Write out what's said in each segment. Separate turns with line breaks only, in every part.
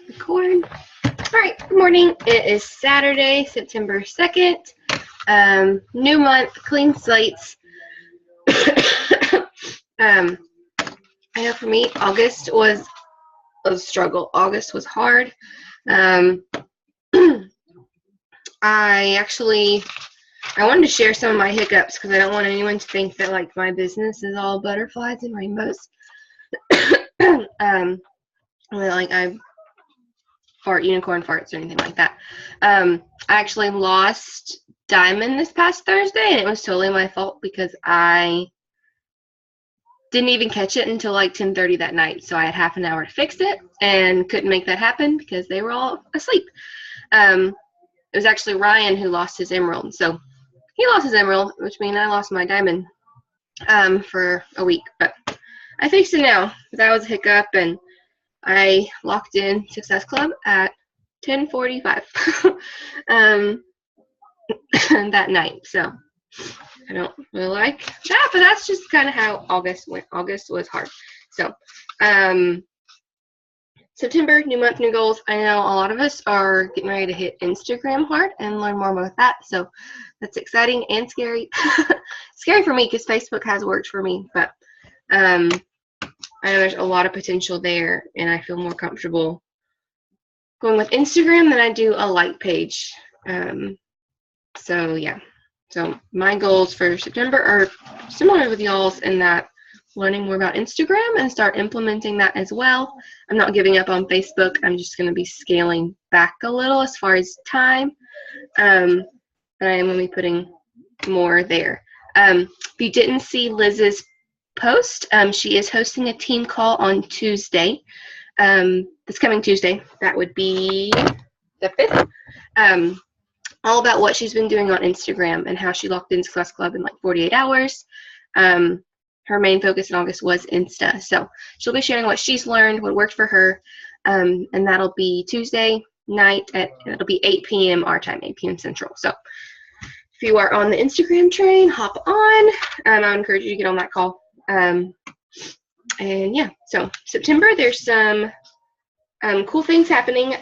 Record. All right, good morning. It is Saturday, September 2nd. New month, clean slates. I know for me, August was a struggle. August was hard. I wanted to share some of my hiccups because I don't want anyone to think that like my business is all butterflies and rainbows. Like I fart unicorn farts or anything like that. I actually lost Diamond this past Thursday, and it was totally my fault because I didn't even catch it until like 10:30 that night. So I had half an hour to fix it and couldn't make that happen because they were all asleep. It was actually Ryan who lost his emerald. So he lost his emerald, which means I lost my Diamond for a week. But I fixed it now. That was a hiccup, and I locked in Success Club at 10:45 that night. So I don't really like that, but that's just kind of how August went. August was hard. So September, new month, new goals. I know a lot of us are getting ready to hit Instagram hard and learn more about that. So that's exciting and scary. Scary for me because Facebook has worked for me, but I know there's a lot of potential there, and I feel more comfortable going with Instagram than I do a like page. So yeah. So my goals for September are similar with y'all's in that learning more about Instagram and start implementing that as well. I'm not giving up on Facebook. I'm just going to be scaling back a little as far as time. And I am going to be putting more there. If you didn't see Liz's post, she is hosting a team call on Tuesday. This coming Tuesday. That would be the 5th. All about what she's been doing on Instagram and how she locked in Success Club in like 48 hours. Her main focus in August was Insta. So she'll be sharing what she's learned, what worked for her, and that'll be Tuesday night it'll be 8 p.m. our time, 8 p.m. Central. So if you are on the Instagram train, hop on. I encourage you to get on that call. And yeah, so September, there's some cool things happening.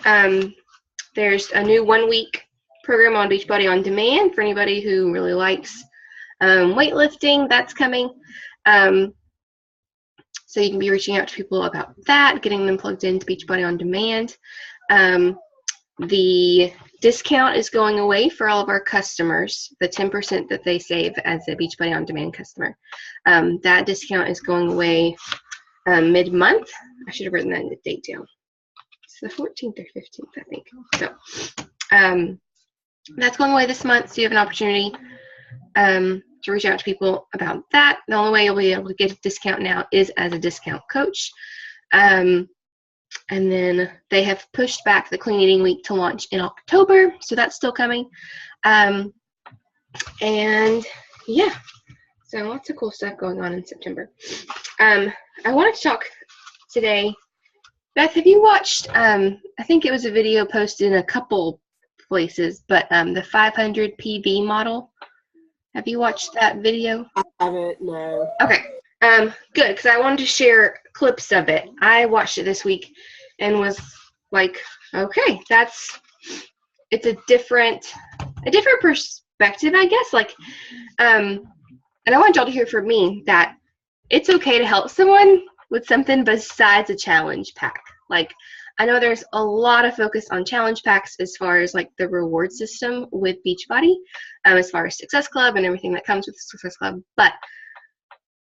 There's a new 1-week program on Beachbody On Demand for anybody who really likes weightlifting. That's coming. So you can be reaching out to people about that, getting them plugged into Beachbody On Demand. The discount is going away for all of our customers, the 10% that they save as a Beachbody On Demand customer. That discount is going away mid-month. I should have written that in the date down. It's the 14th or 15th, I think. So that's going away this month, so you have an opportunity to reach out to people about that. The only way you'll be able to get a discount now is as a discount coach. And then they have pushed back the Clean Eating Week to launch in October, so that's still coming. And yeah, so lots of cool stuff going on in September. I wanted to talk today. Beth, have you watched, I think it was a video posted in a couple places, but the 500 PV model? Have you watched that video?
I haven't, no.
Okay, good, because I wanted to share clips of it. I watched it this week and was like, okay, it's a different perspective, I guess. Like, and I want y'all to hear from me that it's okay to help someone with something besides a challenge pack. Like, I know there's a lot of focus on challenge packs as far as like the reward system with Beachbody, as far as Success Club and everything that comes with Success Club, but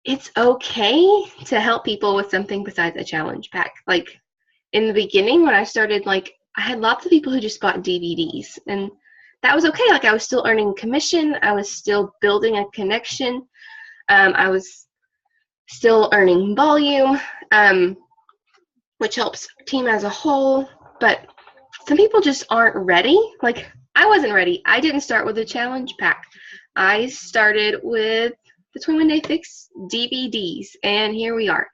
it's okay to help people with something besides a challenge pack. Like in the beginning when I started, like I had lots of people who just bought DVDs, and that was okay. Like I was still earning commission, I was still building a connection, I was still earning volume, which helps team as a whole, but some people just aren't ready. Like I wasn't ready. I didn't start with a challenge pack. I started with the 21 Day Fix DVDs, and here we are.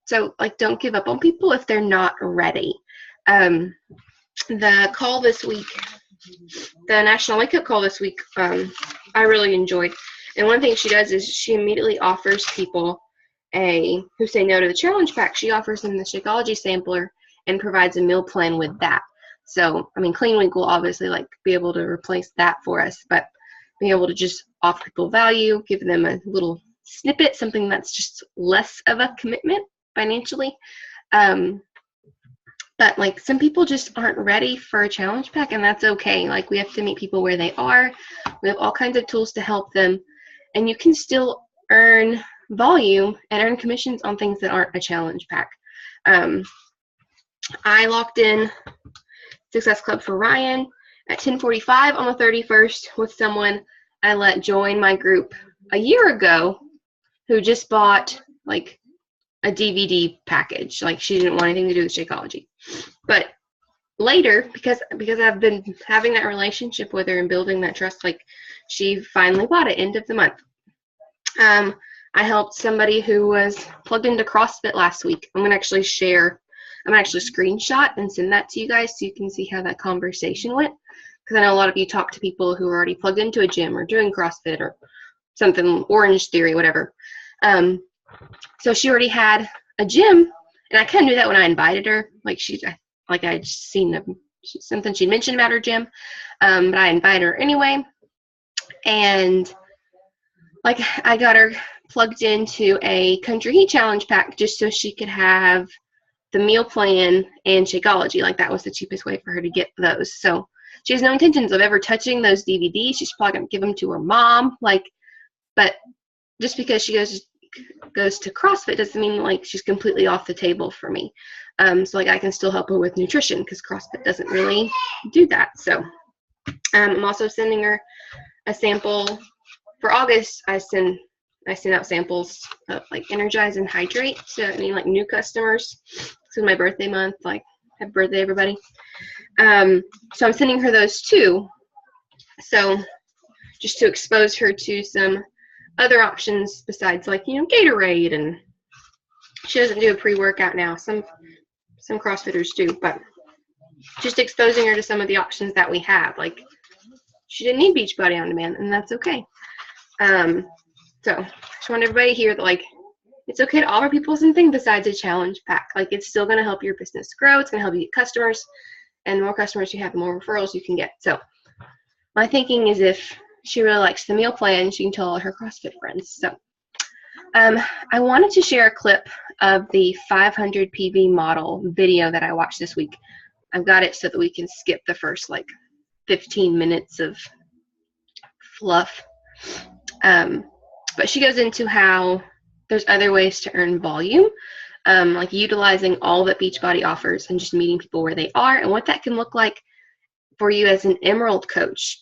So like don't give up on people if they're not ready. The call this week, the National Wake Up Call this week, I really enjoyed. And one thing she does is she immediately offers people who say no to the challenge pack, she offers them the Shakeology sampler and provides a meal plan with that. So, I mean, Clean Week will obviously like be able to replace that for us, but being able to just offer people value, give them a little snippet, something that's just less of a commitment financially. But like some people just aren't ready for a challenge pack, and that's okay. Like we have to meet people where they are. We have all kinds of tools to help them, and you can still earn volume and earn commissions on things that aren't a challenge pack. I locked in Success Club for Ryan at 10:45 on the 31st with someone I let join my group a year ago who just bought like a DVD package. Like she didn't want anything to do with Shakeology. But later, because I've been having that relationship with her and building that trust, like she finally bought it end of the month. I helped somebody who was plugged into CrossFit last week. I'm gonna actually screenshot and send that to you guys so you can see how that conversation went. Because I know a lot of you talk to people who are already plugged into a gym or doing CrossFit or something, Orange Theory, whatever. So she already had a gym, and I kind of knew that when I invited her. Like I'd seen something she'd mentioned about her gym, but I invited her anyway. And like I got her plugged into a Country Heat Challenge pack just so she could have the meal plan and Shakeology. Like that was the cheapest way for her to get those. So she has no intentions of ever touching those DVDs. She's probably gonna give them to her mom. But just because she goes to CrossFit doesn't mean like she's completely off the table for me. So like I can still help her with nutrition because CrossFit doesn't really do that. So I'm also sending her a sample for August. I send out samples of like Energize and Hydrate to any like new customers. It's my birthday month. Like happy birthday, everybody. So I'm sending her those too. So just to expose her to some other options besides like, Gatorade, and she doesn't do a pre-workout now. Some CrossFitters do, but just exposing her to some of the options that we have. Like she didn't need Beachbody On Demand, and that's okay. So I just want everybody to hear that like it's okay to offer people something besides a challenge pack. Like it's still going to help your business grow. It's going to help you get customers, and the more customers you have, the more referrals you can get. So my thinking is if she really likes the meal plan, she can tell all her CrossFit friends. So I wanted to share a clip of the 500 PV model video that I watched this week. I've got it so that we can skip the first like 15 minutes of fluff. But she goes into how there's other ways to earn volume, like utilizing all that Beachbody offers and just meeting people where they are, and what that can look like for you as an Emerald coach.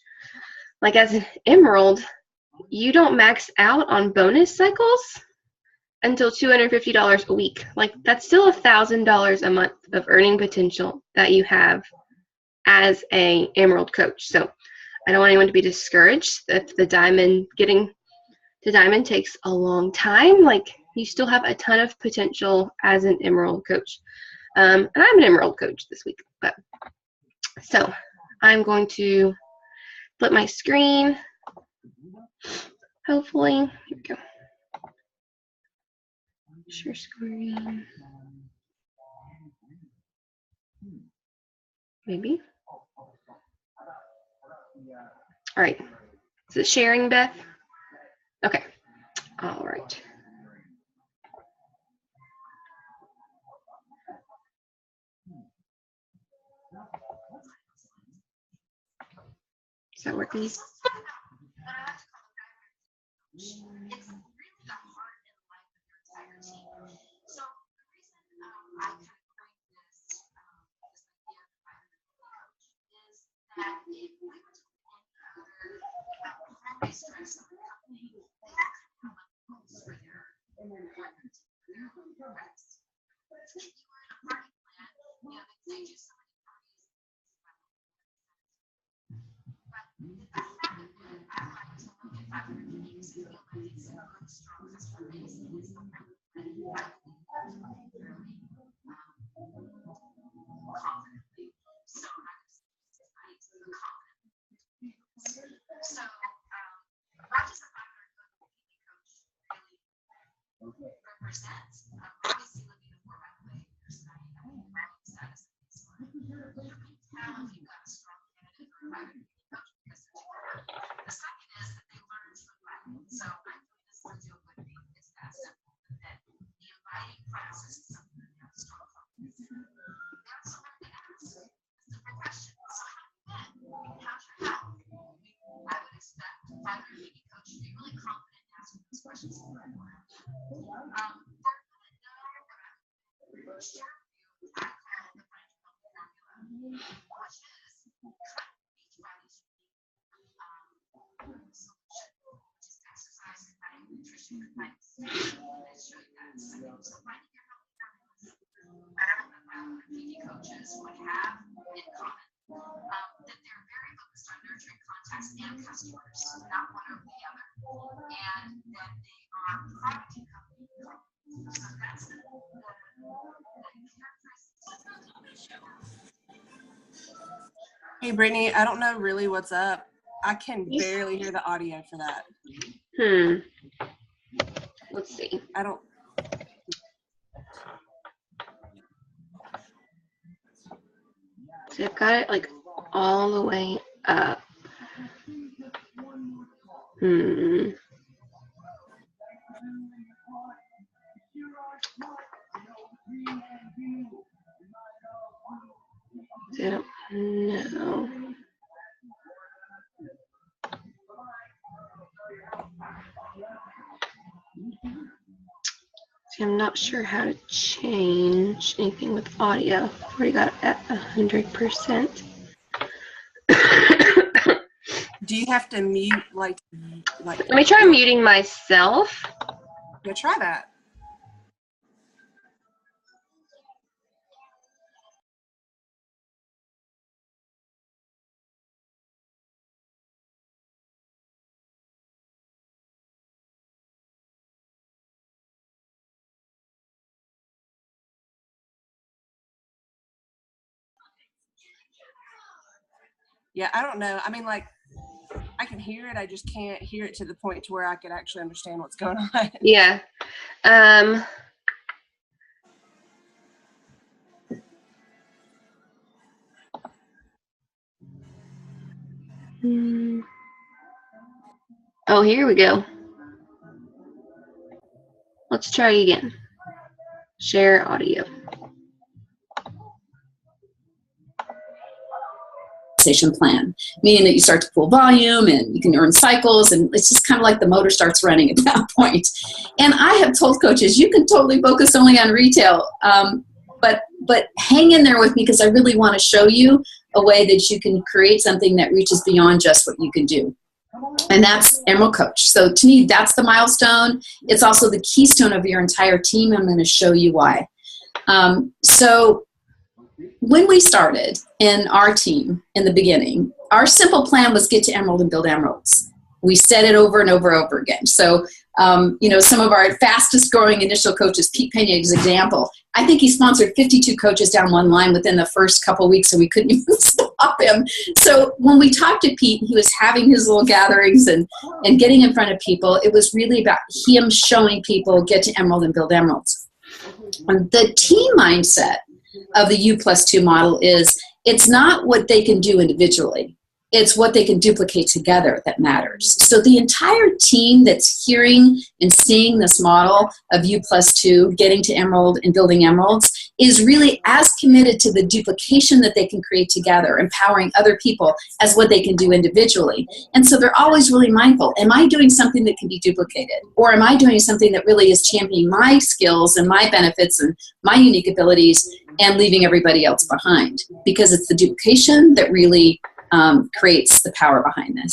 Like as an Emerald, you don't max out on bonus cycles until $250 a week. Like that's still $1,000 a month of earning potential that you have as a Emerald coach. So I don't want anyone to be discouraged if getting to Diamond takes a long time. Like you still have a ton of potential as an Emerald coach. And I'm an Emerald coach this week. So I'm going to flip my screen. Hopefully, here we go. Share screen. Maybe. All right. Is it sharing, Beth? Okay. All right. Is that working?
Hey, Brittany, I don't know really what's up. I can barely hear the audio for that.
Let's see.
I don't.
So I've got it like all the way up. I don't know. See, I'm not sure how to change anything with audio. I've already got it at 100%.
Do you have to mute like?
Let me try muting myself.
Yeah, try that. Yeah, I don't know. I mean, like, I can hear it. I just can't hear it to the point to where I could actually understand what's going on.
Yeah. Oh, here we go. Let's try again. Share audio.
Plan, meaning that you start to pull volume and you can earn cycles, and it's just kind of like the motor starts running at that point. And I have told coaches, you can totally focus only on retail, but hang in there with me, because I really want to show you a way that you can create something that reaches beyond just what you can do. And that's Emerald Coach. So to me, that's the milestone. It's also the keystone of your entire team. I'm going to show you why. So when we started in our team in the beginning, our simple plan was get to Emerald and build emeralds. We said it over and over and over again. So, some of our fastest growing initial coaches, Pete Pena is an example. I think he sponsored 52 coaches down one line within the first couple of weeks, and we couldn't even stop him. So when we talked to Pete, he was having his little gatherings and getting in front of people. It was really about him showing people get to Emerald and build emeralds. And the team mindset of the U+2 model is it's not what they can do individually. It's what they can duplicate together that matters. So the entire team that's hearing and seeing this model of U+2, getting to Emerald and building emeralds, is really as committed to the duplication that they can create together, empowering other people, as what they can do individually. And so they're always really mindful. Am I doing something that can be duplicated? Or am I doing something that really is championing my skills and my benefits and my unique abilities and leaving everybody else behind? Because it's the duplication that really creates the power behind this.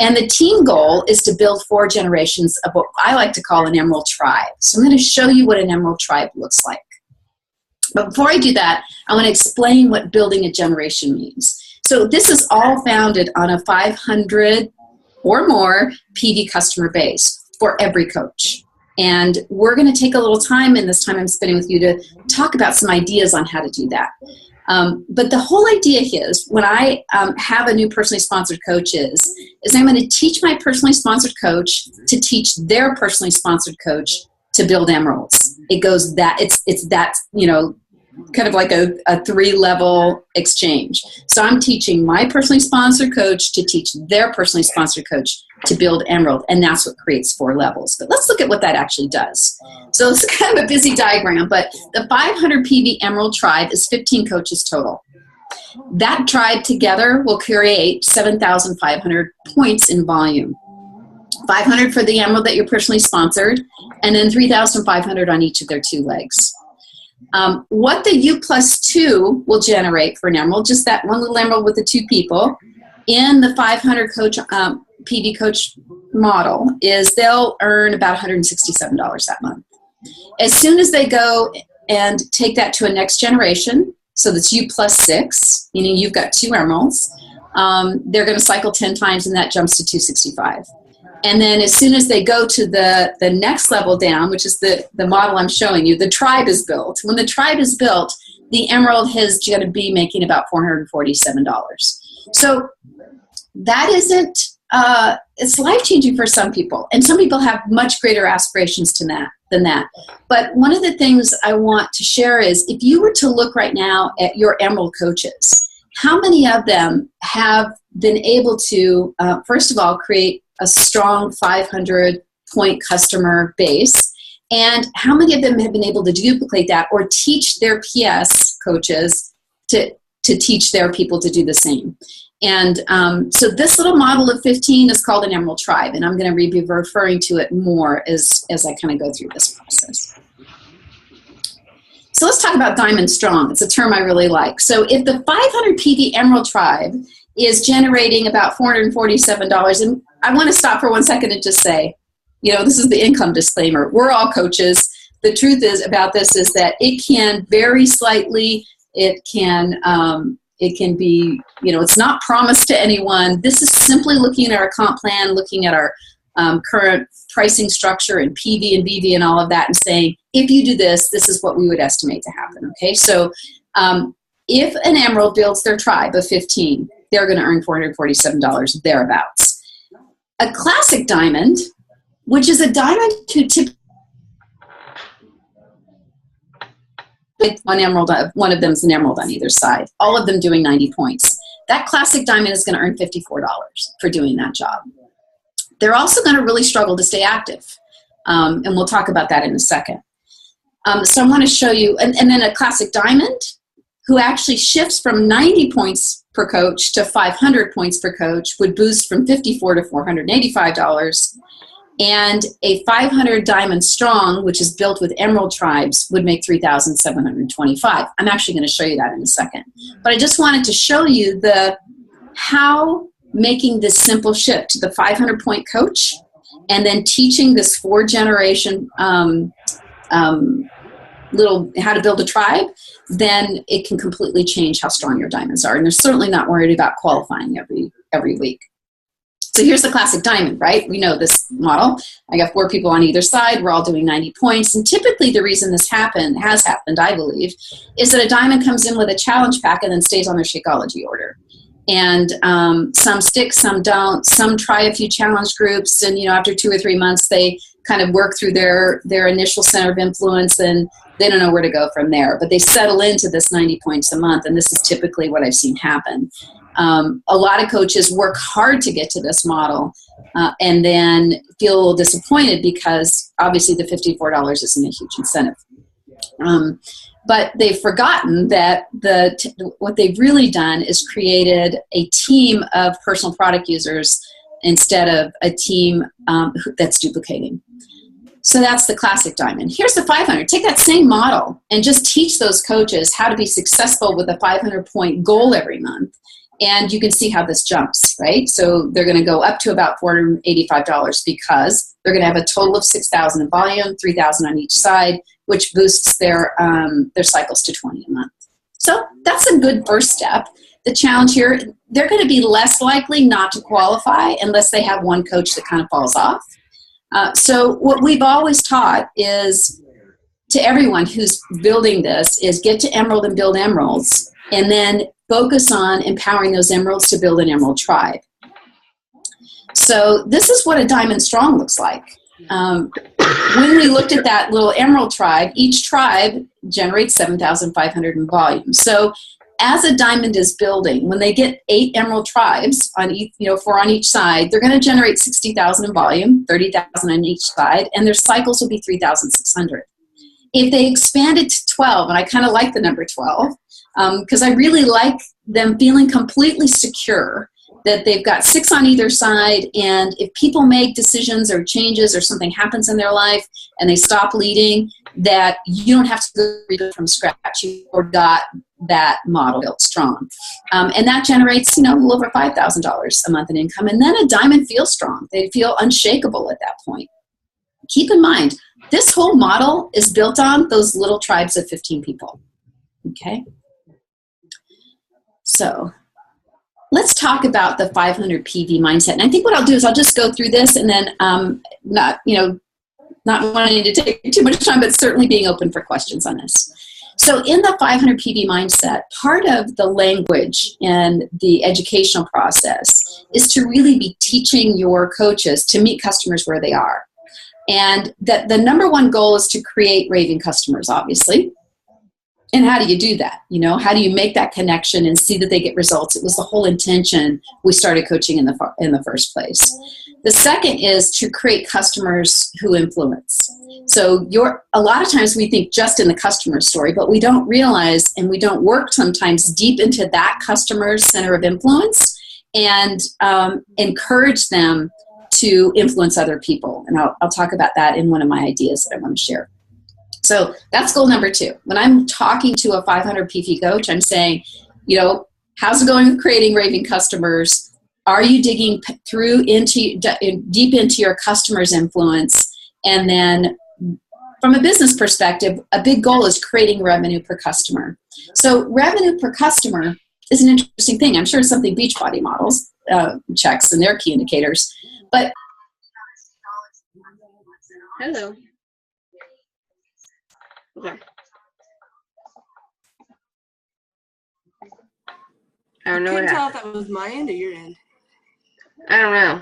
And the team goal is to build 4 generations of what I like to call an Emerald Tribe. So I'm going to show you what an Emerald Tribe looks like. But before I do that, I want to explain what building a generation means. So this is all founded on a 500 or more PD customer base for every coach. And we're going to take a little time in this time I'm spending with you to talk about some ideas on how to do that. But the whole idea is when I have a new personally sponsored coach is I'm going to teach my personally sponsored coach to teach their personally sponsored coach to build emeralds. It goes that it's that, kind of like a 3-level exchange. So I'm teaching my personally sponsored coach to teach their personally sponsored coach to build Emerald, and that's what creates 4 levels. But let's look at what that actually does. So it's kind of a busy diagram, but the 500 PV Emerald tribe is 15 coaches total. That tribe together will create 7,500 points in volume. 500 for the Emerald that you're personally sponsored, and then 3,500 on each of their 2 legs. What the U+2 will generate for an Emerald, just that one little Emerald with the 2 people, in the 500 coach PV coach model, is they'll earn about $167 that month. As soon as they go and take that to a next generation, so that's U+6, meaning you've got 2 Emeralds, they're going to cycle 10 times, and that jumps to 265. And then as soon as they go to the next level down, which is the model I'm showing you, the tribe is built. When the tribe is built, the Emerald is going to be making about $447. So that isn't, it's life-changing for some people. And some people have much greater aspirations than that. But one of the things I want to share is, if you were to look right now at your Emerald coaches, how many of them have been able to, first of all, create a strong 500-point customer base, and how many of them have been able to duplicate that or teach their PS coaches to teach their people to do the same? And so this little model of 15 is called an Emerald Tribe, and I'm going to be referring to it more as I kind of go through this process. So let's talk about Diamond Strong. It's a term I really like. So if the 500 PV Emerald Tribe is generating about $447, and I want to stop for 1 second and just say, this is the income disclaimer. We're all coaches. The truth is about this is that it can vary slightly. It can be, it's not promised to anyone. This is simply looking at our comp plan, looking at our current pricing structure and PV and BV and all of that, and saying, if you do this, this is what we would estimate to happen. Okay, so if an Emerald builds their tribe of 15, they're going to earn $447 thereabouts. A classic diamond, which is a diamond who typically one of them is an Emerald on either side, all of them doing 90 points. That classic diamond is going to earn $54 for doing that job. They're also going to really struggle to stay active, and we'll talk about that in a second. So I want to show you, and then a classic diamond who actually shifts from 90 points per coach to 500 points per coach would boost from $54 to $485. And a 500 Diamond Strong, which is built with Emerald Tribes, would make $3,725. I'm actually going to show you that in a second. But I just wanted to show you how making this simple shift to the 500-point coach and then teaching this 4-generation how to build a tribe, then it can completely change how strong your diamonds are. And they're certainly not worried about qualifying every week. So here's the classic diamond, right? We know this model. I got 4 people on either side. We're all doing 90 points. And typically the reason this has happened, I believe, is that a diamond comes in with a challenge pack and then stays on their Shakeology order. And some stick, some don't. Some try a few challenge groups, and after 2 or 3 months, they kind of work through their initial center of influence, and they don't know where to go from there. But they settle into this 90 points a month, and this is typically what I've seen happen. A lot of coaches work hard to get to this model and then feel a little disappointed because obviously the $54 isn't a huge incentive. But they've forgotten that what they've really done is created a team of personal product users instead of a team that's duplicating. So that's the classic diamond. Here's the 500. Take that same model and just teach those coaches how to be successful with a 500-point goal every month. And you can see how this jumps, right? So they're going to go up to about $485 because they're going to have a total of 6,000 in volume, 3,000 on each side, which boosts their cycles to 20 a month. So that's a good first step. The challenge here, they're going to be less likely not to qualify unless they have one coach that kind of falls off. So what we've always taught is to everyone who's building this is get to Emerald and build Emeralds, and then focus on empowering those Emeralds to build an Emerald tribe. So this is what a Diamond Strong looks like. When we looked at that little emerald tribe, each tribe generates 7,500 in volume. So as a diamond is building, when they get 8 emerald tribes on each, 4 on each side, they're going to generate 60,000 in volume, 30,000 on each side, and their cycles will be 3,600. If they expand it to 12, and I kind of like the number 12, because I really like them feeling completely secure that they've got 6 on either side, and if people make decisions or changes or something happens in their life and they stop leading, that you don't have to go read it from scratch. You've got that model built strong. And that generates, a little over $5,000 a month in income. And then a diamond feels strong. They feel unshakable at that point. Keep in mind, this whole model is built on those little tribes of 15 people. Okay? So let's talk about the 500 PV mindset. And I think what I'll do is I'll just go through this and then not wanting to take too much time, but certainly being open for questions on this. So in the 500 PV mindset, part of the language and the educational process is to really be teaching your coaches to meet customers where they are. And that the number one goal is to create raving customers, obviously. And how do you do that? How do you make that connection and see that they get results? It was the whole intention we started coaching in the first place. The second is to create customers who influence. So a lot of times we think just in the customer story, but we don't realize and we don't work sometimes deep into that customer's center of influence and encourage them to influence other people. And I'll talk about that in one of my ideas that I want to share. So that's goal number 2. When I'm talking to a 500 PV coach, I'm saying, how's it going with creating raving customers? Are you digging deep into your customer's influence? And then from a business perspective, a big goal is creating revenue per customer. So revenue per customer is an interesting thing. I'm sure it's something Beachbody models checks and their key indicators. But
hello. Okay. I don't know.
I couldn't tell if that was my end or your end.
I don't know.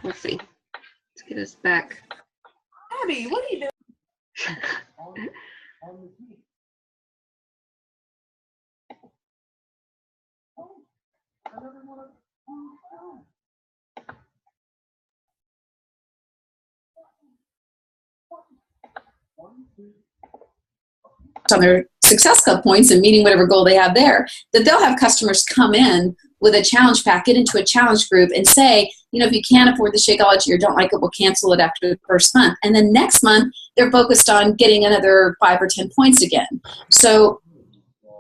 We'll see. Let's get us back.
Abby, what are you doing?
On their Success Club points and meeting whatever goal they have there, that they'll have customers come in with a challenge pack, get into a challenge group and say, if you can't afford the Shakeology or don't like it, we'll cancel it after the first month. And then next month, they're focused on getting another 5 or 10 points again. So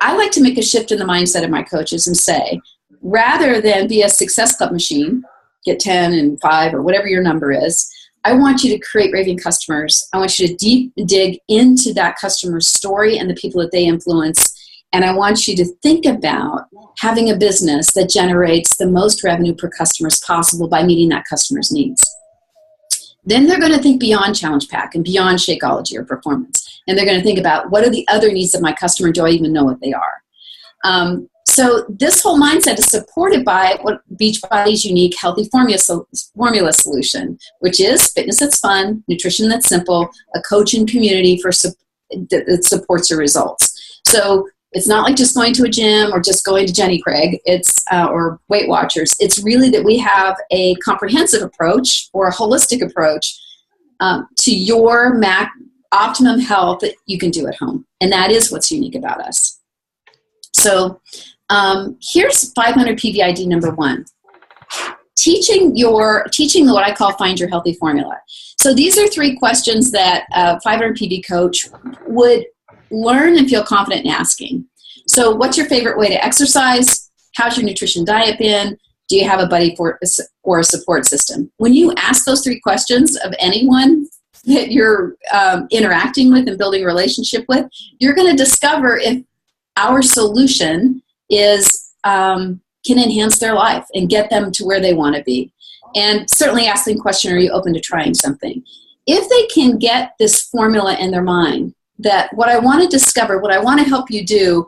I like to make a shift in the mindset of my coaches and say, rather than be a Success Club machine, get 10 and 5 or whatever your number is, I want you to create raving customers. I want you to deep dig into that customer's story and the people that they influence. And I want you to think about having a business that generates the most revenue per customer as possible by meeting that customer's needs. Then they're going to think beyond Challenge Pack and beyond Shakeology or performance. And they're going to think about, what are the other needs of my customer? Do I even know what they are? So this whole mindset is supported by what Beachbody's unique healthy formula solution, which is fitness that's fun, nutrition that's simple, a coach and community that supports your results. So it's not like just going to a gym or just going to Jenny Craig, or Weight Watchers. It's really that we have a comprehensive approach or a holistic approach to your optimum health that you can do at home. And that is what's unique about us. So here's 500 PVID number 1. Teaching what I call find your healthy formula. So these are 3 questions that a 500 PV coach would learn and feel confident in asking. So what's your favorite way to exercise? How's your nutrition diet been? Do you have a buddy or a support system? When you ask those 3 questions of anyone that you're interacting with and building a relationship with, you're going to discover if our solution can enhance their life and get them to where they want to be. And certainly asking the question, are you open to trying something? If they can get this formula in their mind, that what I want to discover, what I want to help you do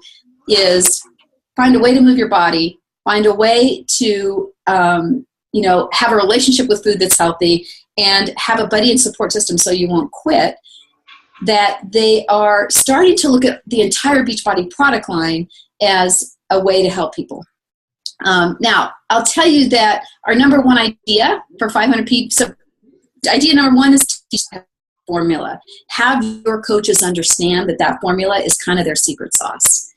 is find a way to move your body, find a way to have a relationship with food that's healthy and have a buddy and support system so you won't quit, that they are starting to look at the entire Beachbody product line as a way to help people. Now, I'll tell you that our number one idea for 500 people, so idea number one is to teach that formula. Have your coaches understand that that formula is kind of their secret sauce.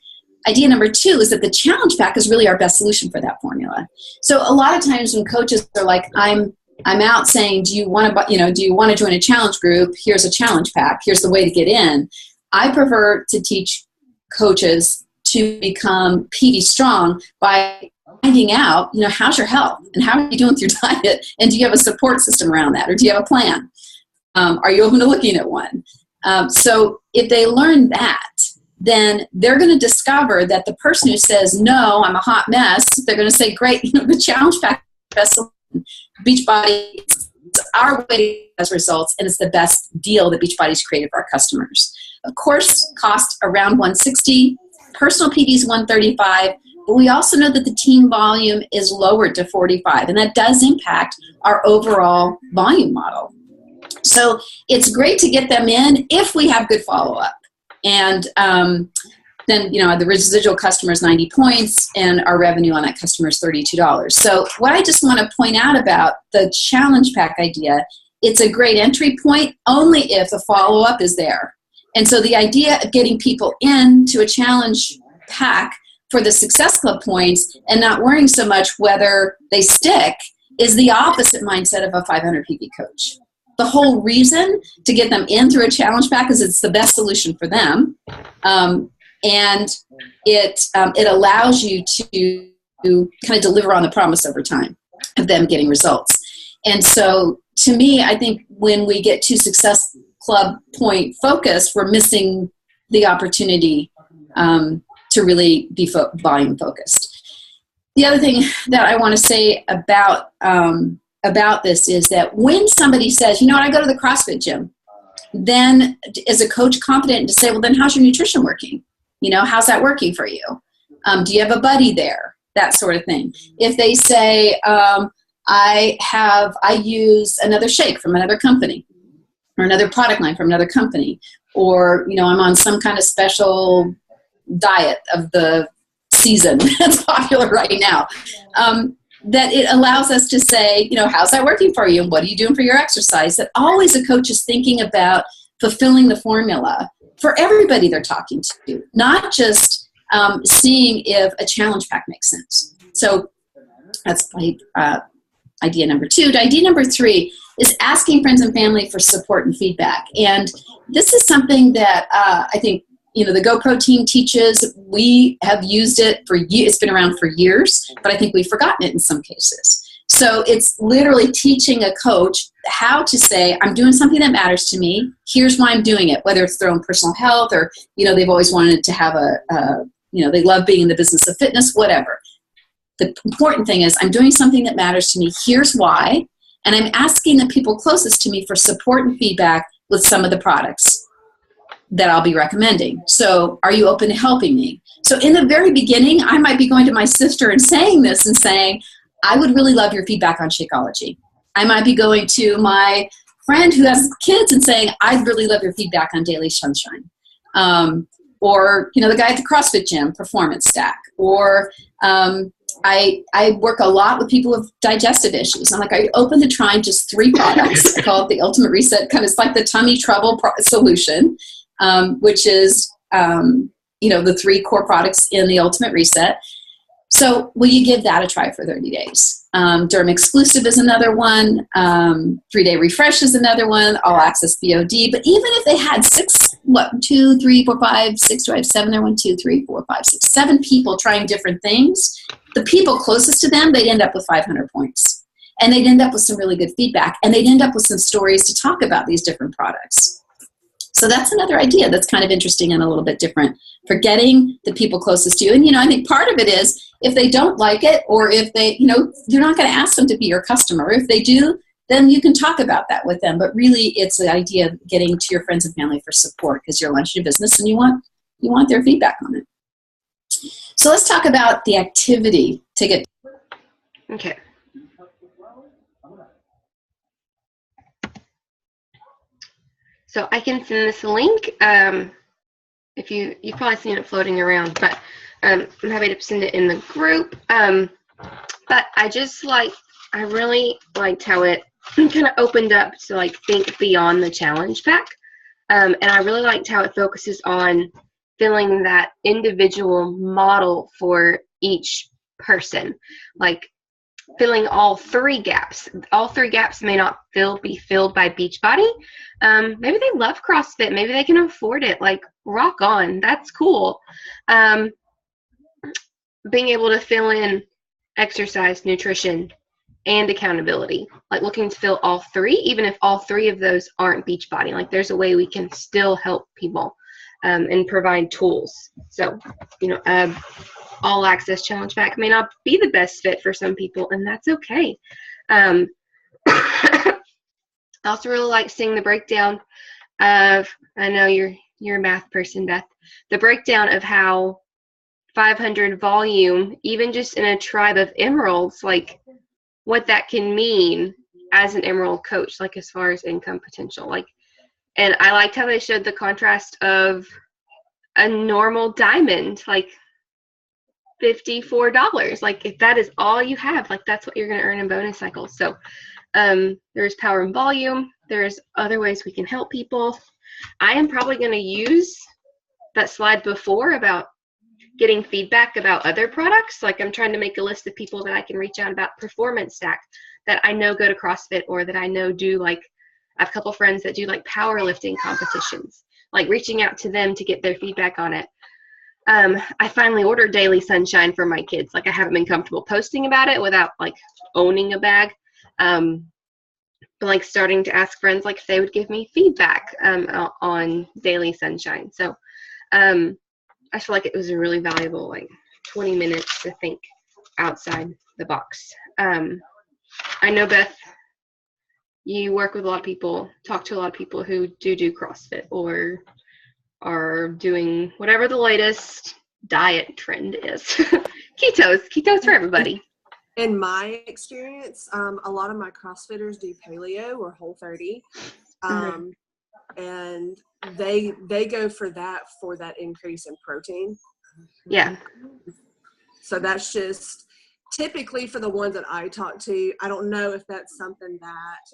Idea number two is that the challenge pack is really our best solution for that formula. So a lot of times when coaches are like, I'm out saying, do you want to join a challenge group? Here's a challenge pack. Here's the way to get in. I prefer to teach coaches to become PD strong by finding out, how's your health and how are you doing with your diet? And do you have a support system around that? Or do you have a plan? Are you open to looking at one? So if they learn that, then they're going to discover that the person who says, no, I'm a hot mess, they're going to say, great, the challenge pack best Beachbody is our way to get results, and it's the best deal that Beachbody's created for our customers. Of course, cost around $160, personal PD is $135, but we also know that the team volume is lowered to 45, and that does impact our overall volume model. So it's great to get them in if we have good follow-up. And then, the residual customer is 90 points, and our revenue on that customer is $32. So what I just want to point out about the challenge pack idea, it's a great entry point only if the follow-up is there. And so the idea of getting people into a challenge pack for the Success Club points and not worrying so much whether they stick is the opposite mindset of a 500 PP coach. The whole reason to get them in through a challenge pack is it's the best solution for them. And it allows you to kind of deliver on the promise over time of them getting results. And so to me, I think when we get too Success Club point focused, we're missing the opportunity to really be volume focused. The other thing that I want to say about this is that when somebody says, I go to the CrossFit gym, then is a coach competent to say, well, then how's your nutrition working? How's that working for you? Do you have a buddy there? That sort of thing. If they say, I use another shake from another company or another product line from another company, or, I'm on some kind of special diet of the season that's popular right now, that it allows us to say, how's that working for you? And what are you doing for your exercise? That always a coach is thinking about fulfilling the formula for everybody they're talking to, not just seeing if a challenge pack makes sense. So that's idea number two. Idea number three is asking friends and family for support and feedback. And this is something that I think, the GoPro team teaches. We have used it for years. It's been around for years, but I think we've forgotten it in some cases. So it's literally teaching a coach how to say, I'm doing something that matters to me. Here's why I'm doing it, whether it's their own personal health or, they've always wanted to have they love being in the business of fitness, whatever. The important thing is I'm doing something that matters to me. Here's why. And I'm asking the people closest to me for support and feedback with some of the products that I'll be recommending. So are you open to helping me? So in the very beginning, I might be going to my sister and saying this and saying, I would really love your feedback on Shakeology. I might be going to my friend who has kids and saying, I'd really love your feedback on Daily Sunshine. Or, the guy at the CrossFit gym, Performance Stack. Or I work a lot with people with digestive issues. I'm like, are you open to trying just 3 products? I call it the Ultimate Reset. Kind of it's like the tummy trouble solution, which is, the 3 core products in the Ultimate Reset. So will you give that a try for 30 days? Derm Exclusive is another one. 3-Day Refresh is another one. All Access BOD. But even if they had 2, 3, 4, 5, 6, do I have 7 there? 1, 2, 3, 4, 5, 6, 7 people trying different things. The people closest to them, they'd end up with 500 points. And they'd end up with some really good feedback. And they'd end up with some stories to talk about these different products. So that's another idea that's kind of interesting and a little bit different for getting the people closest to you. And, I think part of it is if they don't like it or if they, you're not going to ask them to be your customer. If they do, then you can talk about that with them. But really, it's the idea of getting to your friends and family for support because you're launching a business and you want their feedback on it. So let's talk about the activity to get.
Okay. So I can send this link. If you've probably seen it floating around, but I'm happy to send it in the group. But I really liked how it kind of opened up to like think beyond the challenge pack. And I really liked how it focuses on filling that individual model for each person, like filling all three gaps. All three gaps may not be filled by Beachbody. Maybe they love CrossFit. Maybe they can afford it. Like, rock on. That's cool. Being able to fill in exercise, nutrition, and accountability, like looking to fill all three, even if all three of those aren't Beachbody. Like, there's a way we can still help people and provide tools. So, all access challenge pack may not be the best fit for some people, and that's okay. I also really like seeing the breakdown of, I know you're a math person, Beth, the breakdown of how 500 volume, even just in a tribe of emeralds, like what that can mean as an emerald coach, like as far as income potential. Like, and I liked how they showed the contrast of a normal diamond, like $54. Like, if that is all you have, like that's what you're going to earn in bonus cycles. So there's power and volume. There's other ways we can help people. I am probably going to use that slide before about getting feedback about other products. Like, I'm trying to make a list of people that I can reach out about Performance Stack that I know go to CrossFit, or that I know do, like, I have a couple friends that do like powerlifting competitions, like reaching out to them to get their feedback on it. I finally ordered Daily Sunshine for my kids. Like, I haven't been comfortable posting about it without like owning a bag. But like starting to ask friends like if they would give me feedback on Daily Sunshine. So I feel like it was a really valuable, like 20 minutes to think outside the box. I know, Beth, you work with a lot of people, talk to a lot of people who do CrossFit or are doing whatever the latest diet trend is. Ketos for everybody.
In my experience, a lot of my CrossFitters do paleo or Whole30, and they go for that increase in protein.
Yeah.
So that's just typically for the ones that I talk to. I don't know if that's something that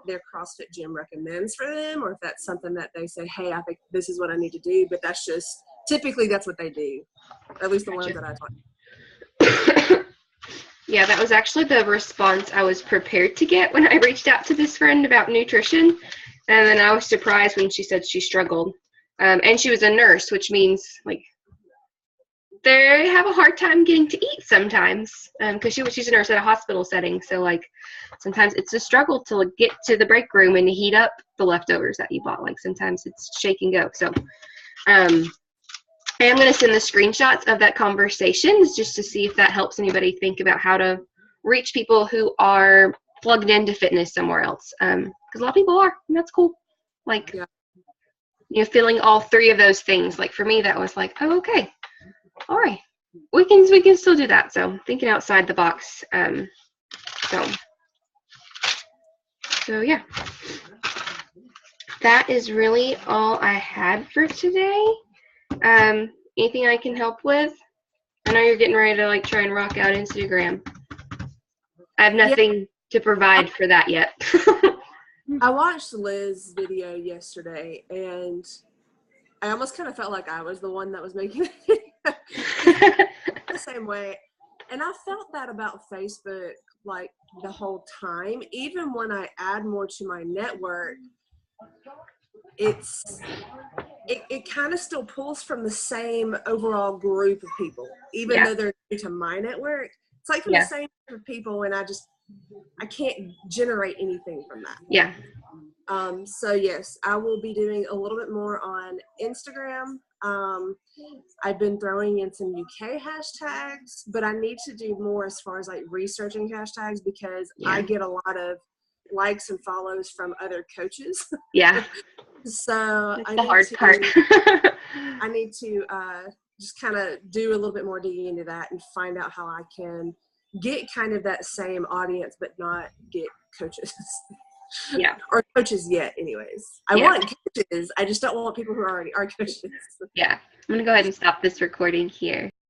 their CrossFit gym recommends for them, or if that's something that they say, hey, I think this is what I need to do. But that's just typically that's what they do. At least the ones that I talk to.
Yeah, that was actually the response I was prepared to get when I reached out to this friend about nutrition. And then I was surprised when she said she struggled. And she was a nurse, which means like they have a hard time getting to eat sometimes, because she's a nurse at a hospital setting. So like sometimes it's a struggle to get to the break room and to heat up the leftovers that you bought. Like sometimes it's shake and go. So I am going to send the screenshots of that conversation just to see if that helps anybody think about how to reach people who are plugged into fitness somewhere else. Because a lot of people are, and that's cool. Like, yeah. Feeling all three of those things. Like for me, that was like, oh, okay, all right, we can still do that. So thinking outside the box. So yeah, that is really all I had for today. Anything I can help with? I know you're getting ready to like try and rock out Instagram. I have nothing to provide for that yet.
I watched Liz's video yesterday, and I almost kind of felt like I was the one that was making the video the same way. And I felt that about Facebook like the whole time. Even when I add more to my network, it kind of still pulls from the same overall group of people, even though they're new to my network. It's like from the same group of people, and I can't generate anything from that.
Yeah.
So yes, I will be doing a little bit more on Instagram. I've been throwing in some UK hashtags, but I need to do more as far as like researching hashtags, because I get a lot of likes and follows from other coaches.
Yeah.
So
that's the hard part.
I need to just kind of do a little bit more digging into that and find out how I can get kind of that same audience, but not get coaches.
Yeah.
Or coaches yet, anyways. I want coaches. I just don't want people who already are coaches.
Yeah. I'm going to go ahead and stop this recording here.